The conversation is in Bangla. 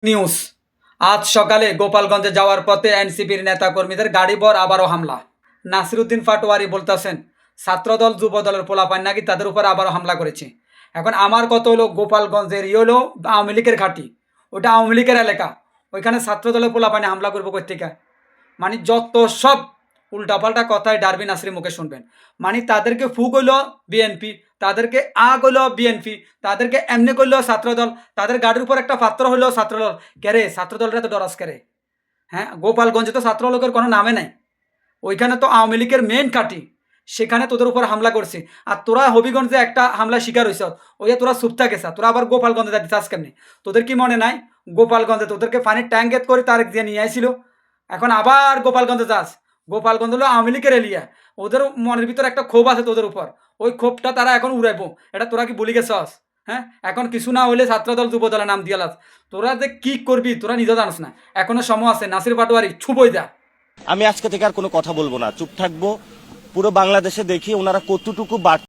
নিউজ। আজ সকালে গোপালগঞ্জে যাওয়ার পথে এনসিপির নেতাকর্মীদের গাড়িবর আবারও হামলা। নাসিরুদ্দিন পাটোয়ারি বলতেছেন ছাত্রদল যুবদলের পোলাপান নাকি তাদের উপর আবারও হামলা করেছে। এখন আমার কথা হলো গোপালগঞ্জের হলো আওয়ামী লীগের ঘাঁটি, ওটা আওয়ামী লীগের এলাকা, ওইখানে ছাত্রদলের পোলাপানে হামলা করবো কোথেকে? মানে যত সব উল্টাপাল্টা কথায় ডারবি নাসির মুখে শুনবেন। মানে তাদেরকে ফু করলো বিএনপি, তাদেরকে করলো বিএনপি, তাদেরকে এমনি করলো ছাত্রদল, তাদের গাড়ির উপর একটা পাত্র হলো ছাত্রদল। কেরে ছাত্রদলরা তো ডরাস কেরে? হ্যাঁ, গোপালগঞ্জে তো ছাত্রলোকের কোনো নামে নাই, ওইখানে তো আওয়ামী লীগের মেন কাটি, সেখানে তোদের উপর হামলা করছে। আর তোরা হবিগঞ্জে একটা হামলা শিকার হয়েছ, ওই তোরা চুপ থাকেছ, তোরা আবার গোপালগঞ্জে যাতে চাস কেমনি? তোদের কি মনে নাই গোপালগঞ্জে তোদেরকে পানির ট্যাঙ্কেত করে তারেক দিয়ে নিয়ে আসছিল? এখন আবার গোপালগঞ্জে যাস। গোপালগঞ্জ হলো আওয়ামী লীগের এলিয়া, ওদের মনের ভিতর একটা ক্ষোভ আছে তোদের উপর, ওই ক্ষোভটা তারা এখন উড়াইবো। এটা তোরা কি বলি গেছস? হ্যাঁ, এখন কিছু না হইলে ছাত্রদল যুবদলের নাম দিয়ালাস। তোরা যে কি করবি তোরা নিজে জানিস না, এখনো সময় আছে। নাসির পাটোয়ারি ছুবই যা। আমি আজকে থেকে আর কোনো কথা বলবো না, চুপ থাকবো। পুরো বাংলাদেশে দেখি ওনারা কতটুকু